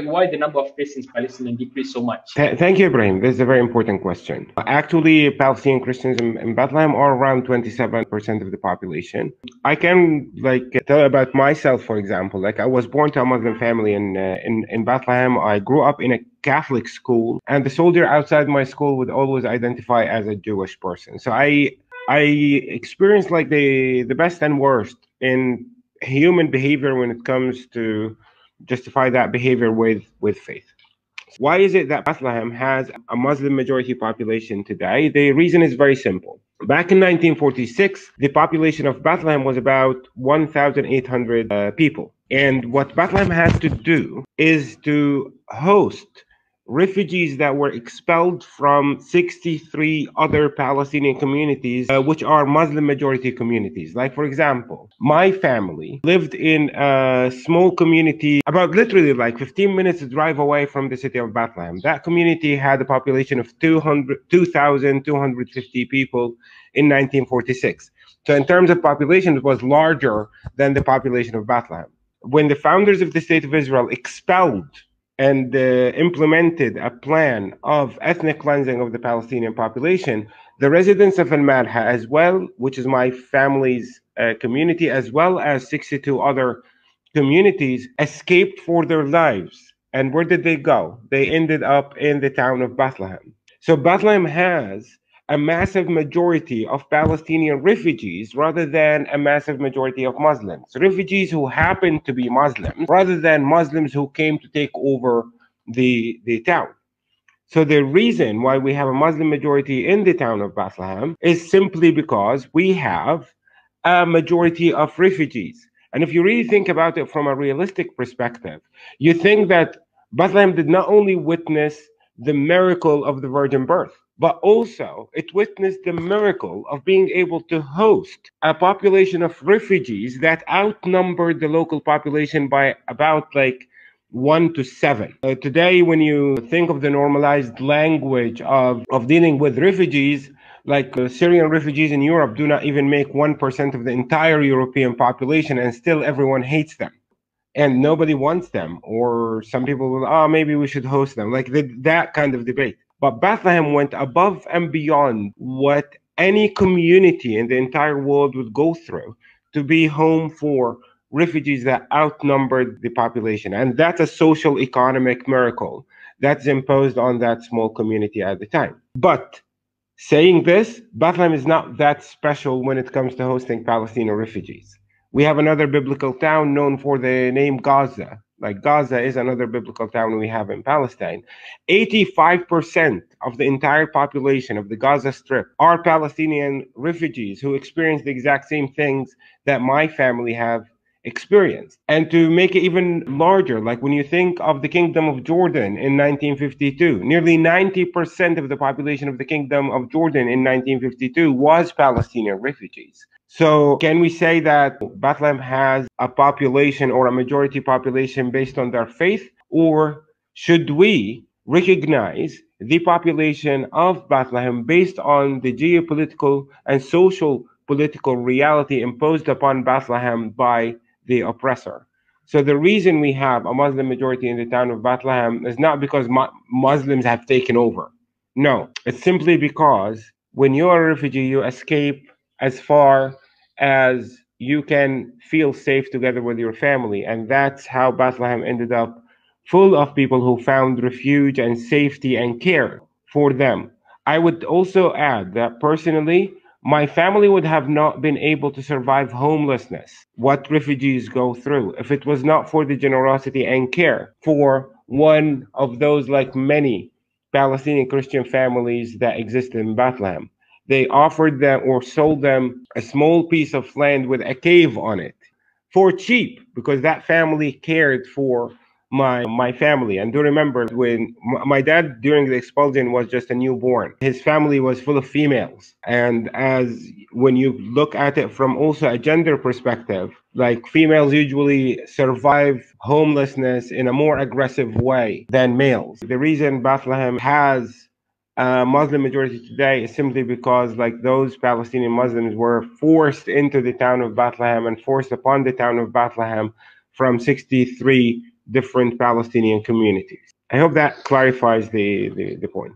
Why the number of Christians in Palestine decreased so much? Thank you, Ibrahim. This is a very important question. Actually, Palestinian Christians in Bethlehem are around 27% of the population. I can tell about myself, for example. I was born to a Muslim family in Bethlehem. I grew up in a Catholic school, and the soldier outside my school would always identify as a Jewish person. So I experienced the best and worst in human behavior when it comes to justify that behavior with faith. Why is it that Bethlehem has a Muslim majority population today? The reason is very simple. Back in 1946, the population of Bethlehem was about 1,800 people. And what Bethlehem has to do is to host refugees that were expelled from 63 other Palestinian communities, which are Muslim majority communities. Like, for example, my family lived in a small community about literally 15 minutes drive away from the city of Bethlehem. That community had a population of 2,250 people in 1946. So in terms of population, it was larger than the population of Bethlehem. When the founders of the State of Israel expelled and implemented a plan of ethnic cleansing of the Palestinian population, the residents of Al-Madha as well, which is my family's community, as well as 62 other communities, escaped for their lives. And where did they go? They ended up in the town of Bethlehem. So Bethlehem has a massive majority of Palestinian refugees rather than a massive majority of Muslims. Refugees who happen to be Muslims rather than Muslims who came to take over the town. So the reason why we have a Muslim majority in the town of Bethlehem is simply because we have a majority of refugees. And if you really think about it from a realistic perspective, you think that Bethlehem did not only witness the miracle of the virgin birth, but also it witnessed the miracle of being able to host a population of refugees that outnumbered the local population by about 1 to 7. Today, when you think of the normalized language of dealing with refugees, Syrian refugees in Europe do not even make 1% of the entire European population, and still everyone hates them. And nobody wants them, or some people will, maybe we should host them, that kind of debate. But Bethlehem went above and beyond what any community in the entire world would go through to be home for refugees that outnumbered the population. And that's a social economic miracle that's imposed on that small community at the time. But saying this, Bethlehem is not that special when it comes to hosting Palestinian refugees. We have another biblical town known for the name Gaza. Gaza is another biblical town we have in Palestine. 85% of the entire population of the Gaza Strip are Palestinian refugees who experience the exact same things that my family have experienced. And to make it even larger, when you think of the Kingdom of Jordan in 1952, nearly 90% of the population of the Kingdom of Jordan in 1952 was Palestinian refugees. So can we say that Bethlehem has a population or a majority population based on their faith? Or should we recognize the population of Bethlehem based on the geopolitical and social political reality imposed upon Bethlehem by the oppressor? So the reason we have a Muslim majority in the town of Bethlehem is not because Muslims have taken over. No, it's simply because when you are a refugee, you escape as far as you can feel safe together with your family. And that's how Bethlehem ended up full of people who found refuge and safety and care for them. I would also add that personally, my family would have not been able to survive homelessness, what refugees go through, if it was not for the generosity and care for one of those many Palestinian Christian families that exist in Bethlehem. They offered them or sold them a small piece of land with a cave on it for cheap, because that family cared for my family. And do remember, when my dad during the expulsion was just a newborn, his family was full of females. And when you look at it from also a gender perspective, females usually survive homelessness in a more aggressive way than males. The reason Bethlehem has Muslim majority today is simply because those Palestinian Muslims were forced into the town of Bethlehem and forced upon the town of Bethlehem from 63 different Palestinian communities. I hope that clarifies the point.